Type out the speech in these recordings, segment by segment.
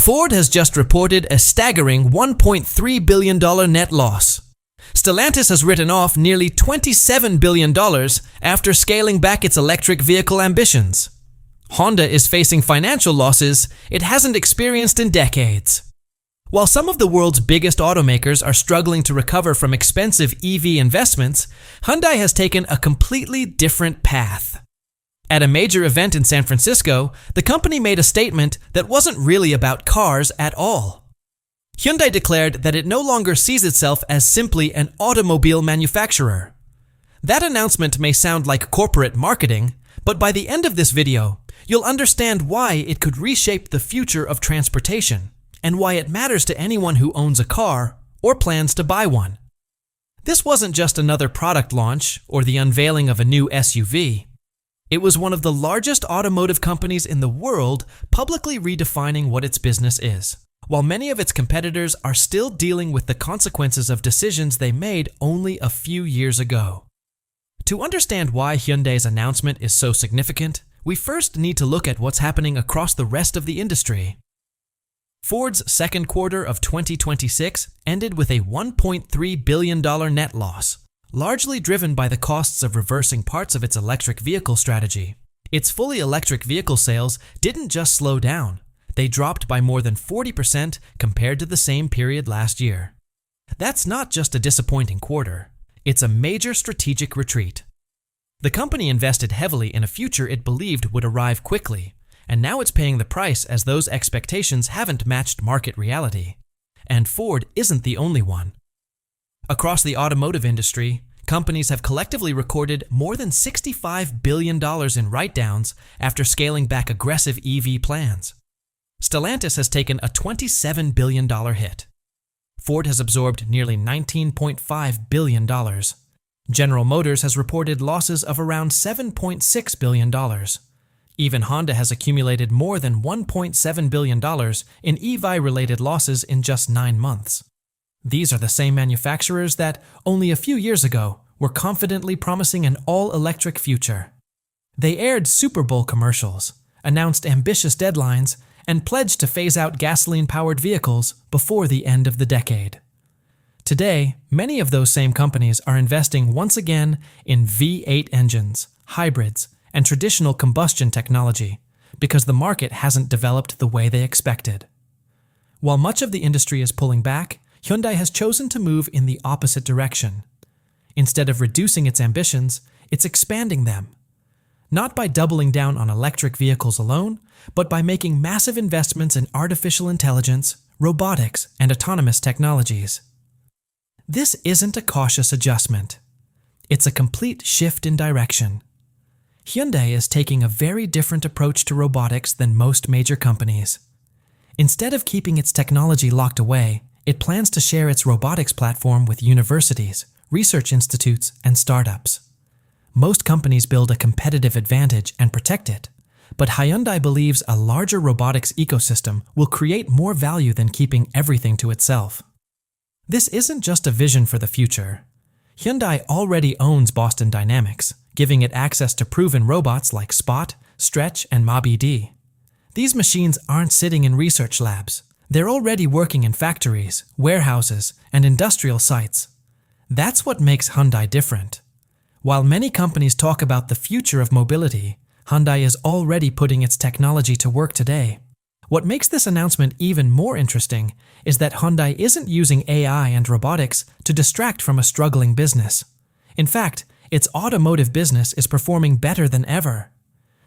Ford has just reported a staggering $1.3 billion net loss. Stellantis has written off nearly $27 billion after scaling back its electric vehicle ambitions. Honda is facing financial losses it hasn't experienced in decades. While some of the world's biggest automakers are struggling to recover from expensive EV investments, Hyundai has taken a completely different path. At a major event in San Francisco, the company made a statement that wasn't really about cars at all. Hyundai declared that it no longer sees itself as simply an automobile manufacturer. That announcement may sound like corporate marketing, but by the end of this video, you'll understand why it could reshape the future of transportation and why it matters to anyone who owns a car or plans to buy one. This wasn't just another product launch or the unveiling of a new SUV. It was one of the largest automotive companies in the world publicly redefining what its business is, while many of its competitors are still dealing with the consequences of decisions they made only a few years ago. To understand why Hyundai's announcement is so significant, we first need to look at what's happening across the rest of the industry. Ford's second quarter of 2026 ended with a $1.3 billion net loss, largely driven by the costs of reversing parts of its electric vehicle strategy. Its fully electric vehicle sales didn't just slow down, they dropped by more than 40% compared to the same period last year. That's not just a disappointing quarter, it's a major strategic retreat. The company invested heavily in a future it believed would arrive quickly, and now it's paying the price as those expectations haven't matched market reality. And Ford isn't the only one. Across the automotive industry, companies have collectively recorded more than $65 billion in write-downs after scaling back aggressive EV plans. Stellantis has taken a $27 billion hit. Ford has absorbed nearly $19.5 billion. General Motors has reported losses of around $7.6 billion. Even Honda has accumulated more than $1.7 billion in EV-related losses in just 9 months. These are the same manufacturers that, only a few years ago, were confidently promising an all-electric future. They aired Super Bowl commercials, announced ambitious deadlines, and pledged to phase out gasoline-powered vehicles before the end of the decade. Today, many of those same companies are investing once again in V8 engines, hybrids, and traditional combustion technology because the market hasn't developed the way they expected. While much of the industry is pulling back, Hyundai has chosen to move in the opposite direction. Instead of reducing its ambitions, it's expanding them. Not by doubling down on electric vehicles alone, but by making massive investments in artificial intelligence, robotics, and autonomous technologies. This isn't a cautious adjustment. It's a complete shift in direction. Hyundai is taking a very different approach to robotics than most major companies. Instead of keeping its technology locked away, it plans to share its robotics platform with universities, research institutes, and startups. Most companies build a competitive advantage and protect it, but Hyundai believes a larger robotics ecosystem will create more value than keeping everything to itself. This isn't just a vision for the future. Hyundai already owns Boston Dynamics, giving it access to proven robots like Spot, Stretch, and MobED. These machines aren't sitting in research labs. They're already working in factories, warehouses, and industrial sites. That's what makes Hyundai different. While many companies talk about the future of mobility, Hyundai is already putting its technology to work today. What makes this announcement even more interesting is that Hyundai isn't using AI and robotics to distract from a struggling business. In fact, its automotive business is performing better than ever.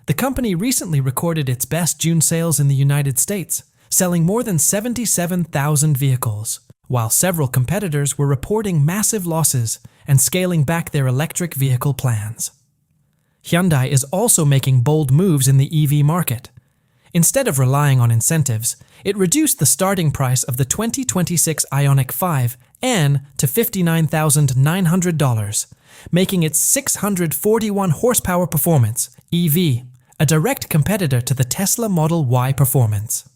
The company recently recorded its best June sales in the United States, selling more than 77,000 vehicles, while several competitors were reporting massive losses and scaling back their electric vehicle plans. Hyundai is also making bold moves in the EV market. Instead of relying on incentives, it reduced the starting price of the 2026 Ioniq 5 N to $59,900, making its 641 horsepower performance, EV, a direct competitor to the Tesla Model Y performance.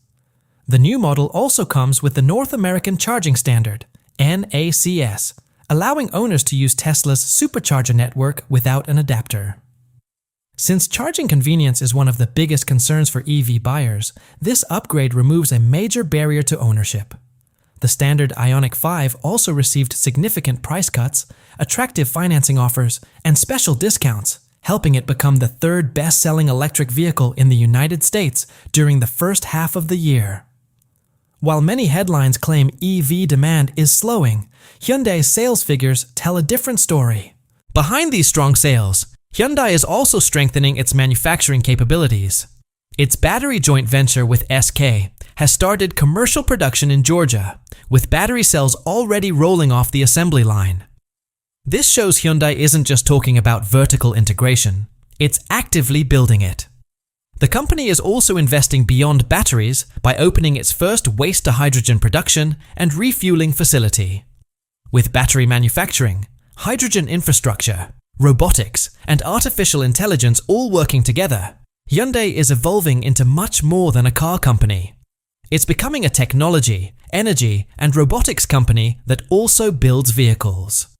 The new model also comes with the North American Charging Standard, NACS, allowing owners to use Tesla's supercharger network without an adapter. Since charging convenience is one of the biggest concerns for EV buyers, this upgrade removes a major barrier to ownership. The standard Ioniq 5 also received significant price cuts, attractive financing offers, and special discounts, helping it become the third best-selling electric vehicle in the United States during the first half of the year. While many headlines claim EV demand is slowing, Hyundai's sales figures tell a different story. Behind these strong sales, Hyundai is also strengthening its manufacturing capabilities. Its battery joint venture with SK has started commercial production in Georgia, with battery cells already rolling off the assembly line. This shows Hyundai isn't just talking about vertical integration, it's actively building it. The company is also investing beyond batteries by opening its first waste-to-hydrogen production and refueling facility. With battery manufacturing, hydrogen infrastructure, robotics, and artificial intelligence all working together, Hyundai is evolving into much more than a car company. It's becoming a technology, energy, and robotics company that also builds vehicles.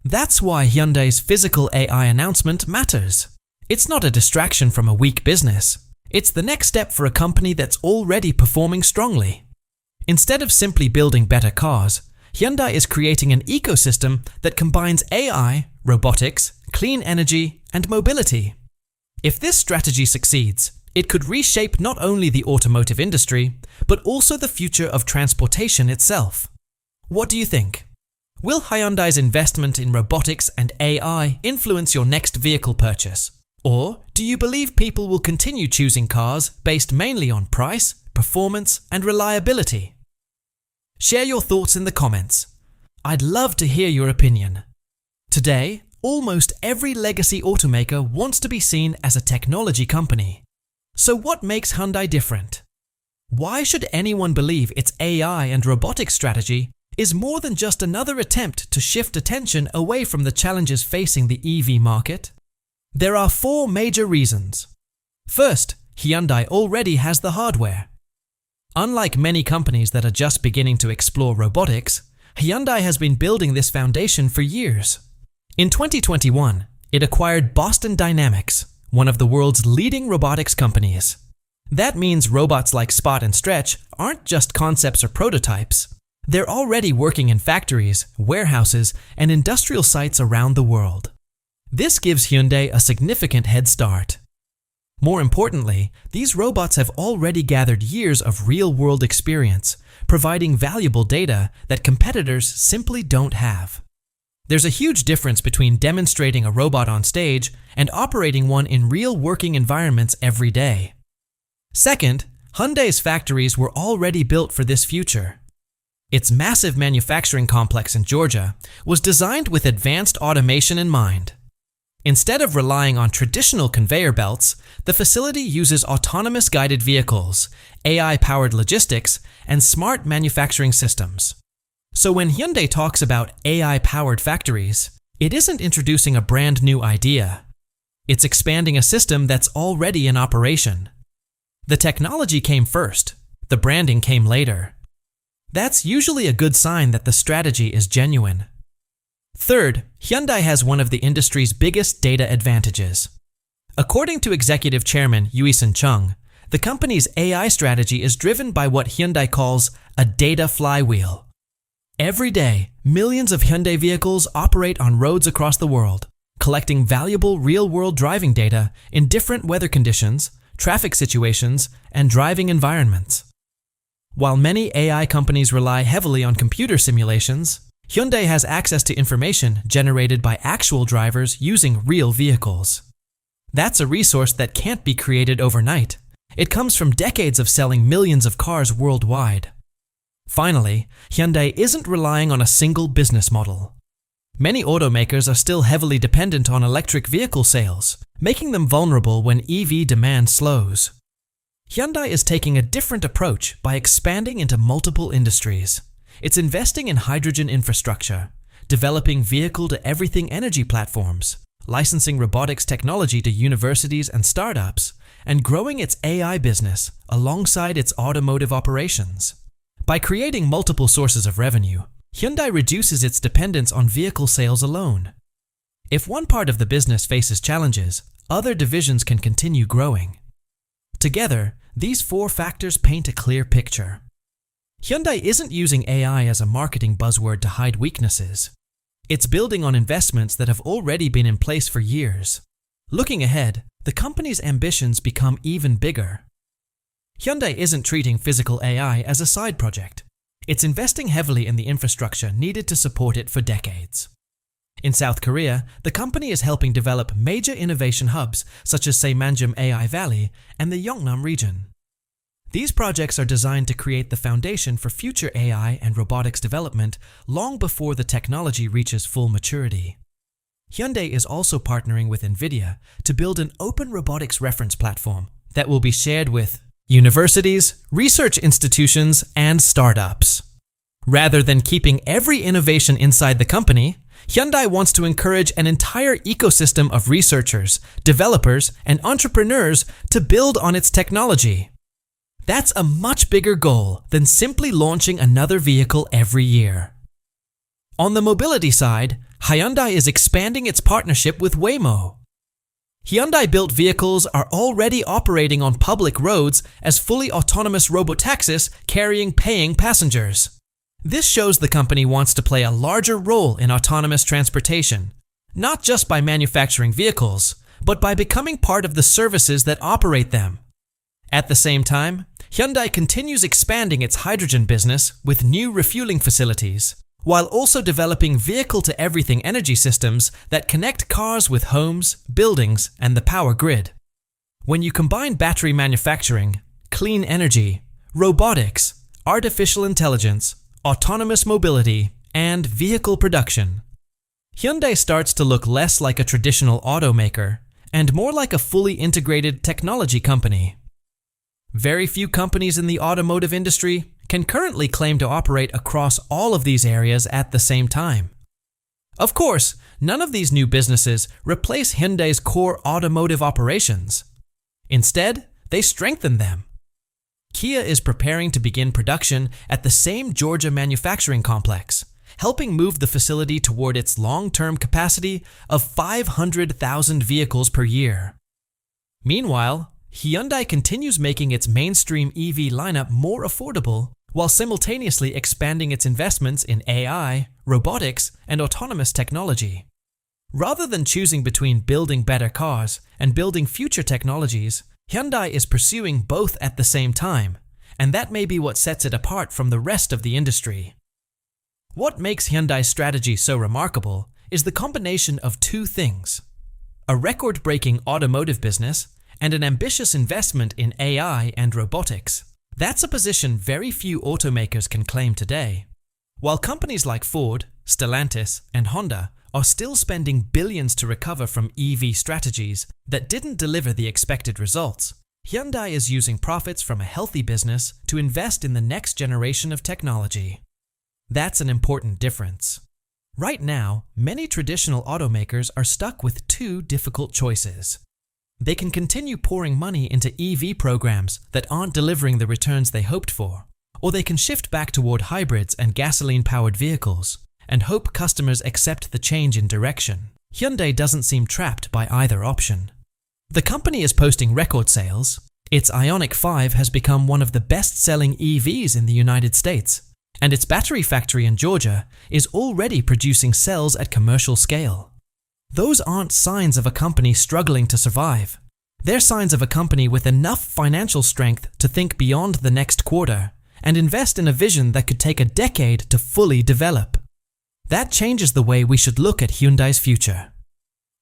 That's why Hyundai's physical AI announcement matters. It's not a distraction from a weak business. It's the next step for a company that's already performing strongly. Instead of simply building better cars, Hyundai is creating an ecosystem that combines AI, robotics, clean energy, and mobility. If this strategy succeeds, it could reshape not only the automotive industry, but also the future of transportation itself. What do you think? Will Hyundai's investment in robotics and AI influence your next vehicle purchase? Or do you believe people will continue choosing cars based mainly on price, performance, and reliability? Share your thoughts in the comments. I'd love to hear your opinion. Today, almost every legacy automaker wants to be seen as a technology company. So what makes Hyundai different? Why should anyone believe its AI and robotics strategy is more than just another attempt to shift attention away from the challenges facing the EV market? There are 4 major reasons. First, Hyundai already has the hardware. Unlike many companies that are just beginning to explore robotics, Hyundai has been building this foundation for years. In 2021, it acquired Boston Dynamics, one of the world's leading robotics companies. That means robots like Spot and Stretch aren't just concepts or prototypes. They're already working in factories, warehouses, and industrial sites around the world. This gives Hyundai a significant head start. More importantly, these robots have already gathered years of real-world experience, providing valuable data that competitors simply don't have. There's a huge difference between demonstrating a robot on stage and operating one in real working environments every day. Second, Hyundai's factories were already built for this future. Its massive manufacturing complex in Georgia was designed with advanced automation in mind. Instead of relying on traditional conveyor belts, the facility uses autonomous guided vehicles, AI-powered logistics, and smart manufacturing systems. So when Hyundai talks about AI-powered factories, it isn't introducing a brand new idea. It's expanding a system that's already in operation. The technology came first, the branding came later. That's usually a good sign that the strategy is genuine. Third, Hyundai has one of the industry's biggest data advantages. According to Executive Chairman Yui-Sun Chung, the company's AI strategy is driven by what Hyundai calls a data flywheel. Every day, millions of Hyundai vehicles operate on roads across the world, collecting valuable real-world driving data in different weather conditions, traffic situations, and driving environments. While many AI companies rely heavily on computer simulations, Hyundai has access to information generated by actual drivers using real vehicles. That's a resource that can't be created overnight. It comes from decades of selling millions of cars worldwide. Finally, Hyundai isn't relying on a single business model. Many automakers are still heavily dependent on electric vehicle sales, making them vulnerable when EV demand slows. Hyundai is taking a different approach by expanding into multiple industries. It's investing in hydrogen infrastructure, developing vehicle-to-everything energy platforms, licensing robotics technology to universities and startups, and growing its AI business alongside its automotive operations. By creating multiple sources of revenue, Hyundai reduces its dependence on vehicle sales alone. If one part of the business faces challenges, other divisions can continue growing. Together, these four factors paint a clear picture. Hyundai isn't using AI as a marketing buzzword to hide weaknesses. It's building on investments that have already been in place for years. Looking ahead, the company's ambitions become even bigger. Hyundai isn't treating physical AI as a side project. It's investing heavily in the infrastructure needed to support it for decades. In South Korea, the company is helping develop major innovation hubs such as Sejmanjeom AI Valley and the Yeongnam region. These projects are designed to create the foundation for future AI and robotics development long before the technology reaches full maturity. Hyundai is also partnering with NVIDIA to build an open robotics reference platform that will be shared with universities, research institutions, and startups. Rather than keeping every innovation inside the company, Hyundai wants to encourage an entire ecosystem of researchers, developers, and entrepreneurs to build on its technology. That's a much bigger goal than simply launching another vehicle every year. On the mobility side, Hyundai is expanding its partnership with Waymo. Hyundai-built vehicles are already operating on public roads as fully autonomous robotaxis carrying paying passengers. This shows the company wants to play a larger role in autonomous transportation, not just by manufacturing vehicles, but by becoming part of the services that operate them. At the same time, Hyundai continues expanding its hydrogen business with new refueling facilities, while also developing vehicle-to-everything energy systems that connect cars with homes, buildings, and the power grid. When you combine battery manufacturing, clean energy, robotics, artificial intelligence, autonomous mobility, and vehicle production, Hyundai starts to look less like a traditional automaker and more like a fully integrated technology company. Very few companies in the automotive industry can currently claim to operate across all of these areas at the same time. Of course, none of these new businesses replace Hyundai's core automotive operations. Instead, they strengthen them. Kia is preparing to begin production at the same Georgia manufacturing complex, helping move the facility toward its long-term capacity of 500,000 vehicles per year. Meanwhile, Hyundai continues making its mainstream EV lineup more affordable while simultaneously expanding its investments in AI, robotics, and autonomous technology. Rather than choosing between building better cars and building future technologies, Hyundai is pursuing both at the same time, and that may be what sets it apart from the rest of the industry. What makes Hyundai's strategy so remarkable is the combination of two things: a record-breaking automotive business and an ambitious investment in AI and robotics. That's a position very few automakers can claim today. While companies like Ford, Stellantis, and Honda are still spending billions to recover from EV strategies that didn't deliver the expected results, Hyundai is using profits from a healthy business to invest in the next generation of technology. That's an important difference. Right now, many traditional automakers are stuck with two difficult choices. They can continue pouring money into EV programs that aren't delivering the returns they hoped for, or they can shift back toward hybrids and gasoline-powered vehicles and hope customers accept the change in direction. Hyundai doesn't seem trapped by either option. The company is posting record sales. Its Ioniq 5 has become one of the best-selling EVs in the United States, and its battery factory in Georgia is already producing cells at commercial scale. Those aren't signs of a company struggling to survive. They're signs of a company with enough financial strength to think beyond the next quarter and invest in a vision that could take a decade to fully develop. That changes the way we should look at Hyundai's future.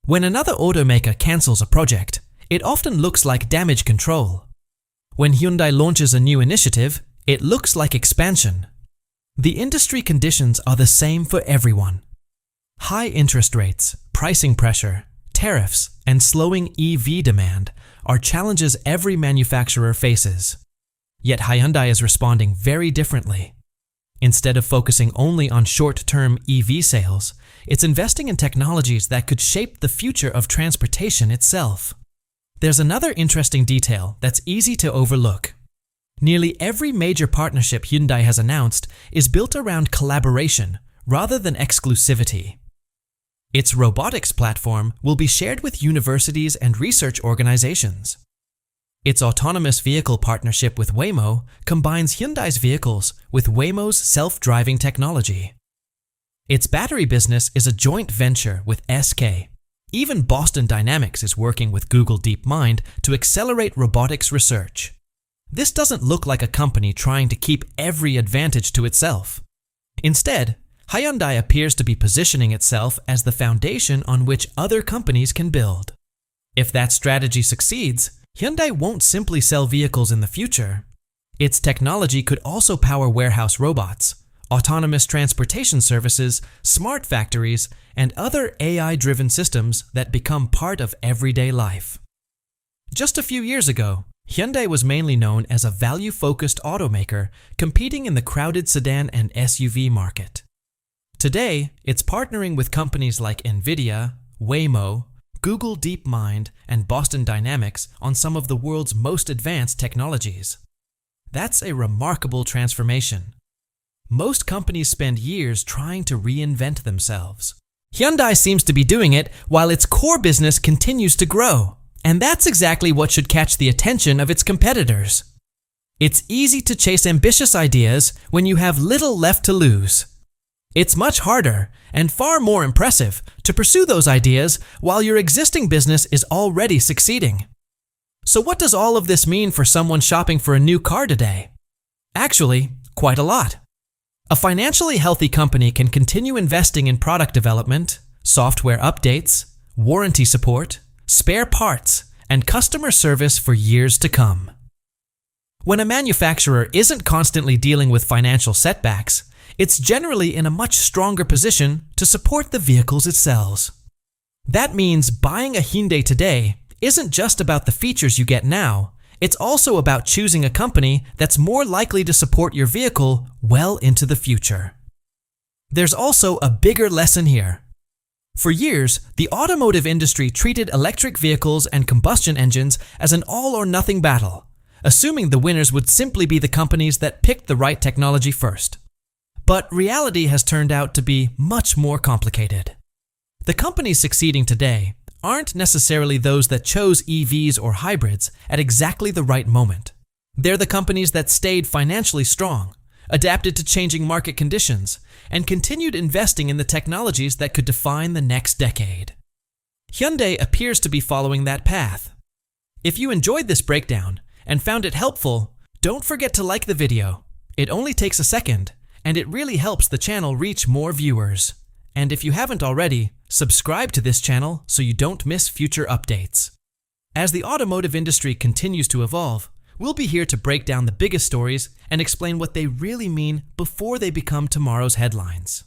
When another automaker cancels a project, it often looks like damage control. When Hyundai launches a new initiative, it looks like expansion. The industry conditions are the same for everyone. High interest rates, pricing pressure, tariffs, and slowing EV demand are challenges every manufacturer faces. Yet Hyundai is responding very differently. Instead of focusing only on short-term EV sales, it's investing in technologies that could shape the future of transportation itself. There's another interesting detail that's easy to overlook. Nearly every major partnership Hyundai has announced is built around collaboration rather than exclusivity. Its robotics platform will be shared with universities and research organizations. Its autonomous vehicle partnership with Waymo combines Hyundai's vehicles with Waymo's self-driving technology. Its battery business is a joint venture with SK. Even Boston Dynamics is working with Google DeepMind to accelerate robotics research. This doesn't look like a company trying to keep every advantage to itself. Instead, Hyundai appears to be positioning itself as the foundation on which other companies can build. If that strategy succeeds, Hyundai won't simply sell vehicles in the future. Its technology could also power warehouse robots, autonomous transportation services, smart factories, and other AI-driven systems that become part of everyday life. Just a few years ago, Hyundai was mainly known as a value-focused automaker competing in the crowded sedan and SUV market. Today, it's partnering with companies like NVIDIA, Waymo, Google DeepMind, and Boston Dynamics on some of the world's most advanced technologies. That's a remarkable transformation. Most companies spend years trying to reinvent themselves. Hyundai seems to be doing it while its core business continues to grow, and that's exactly what should catch the attention of its competitors. It's easy to chase ambitious ideas when you have little left to lose. It's much harder and far more impressive to pursue those ideas while your existing business is already succeeding. So what does all of this mean for someone shopping for a new car today? Actually, quite a lot. A financially healthy company can continue investing in product development, software updates, warranty support, spare parts, and customer service for years to come. When a manufacturer isn't constantly dealing with financial setbacks, it's generally in a much stronger position to support the vehicles it sells. That means buying a Hyundai today isn't just about the features you get now, it's also about choosing a company that's more likely to support your vehicle well into the future. There's also a bigger lesson here. For years, the automotive industry treated electric vehicles and combustion engines as an all-or-nothing battle, assuming the winners would simply be the companies that picked the right technology first. But reality has turned out to be much more complicated. The companies succeeding today aren't necessarily those that chose EVs or hybrids at exactly the right moment. They're the companies that stayed financially strong, adapted to changing market conditions, and continued investing in the technologies that could define the next decade. Hyundai appears to be following that path. If you enjoyed this breakdown and found it helpful, don't forget to like the video. It only takes a second, and it really helps the channel reach more viewers. And if you haven't already, subscribe to this channel so you don't miss future updates. As the automotive industry continues to evolve, we'll be here to break down the biggest stories and explain what they really mean before they become tomorrow's headlines.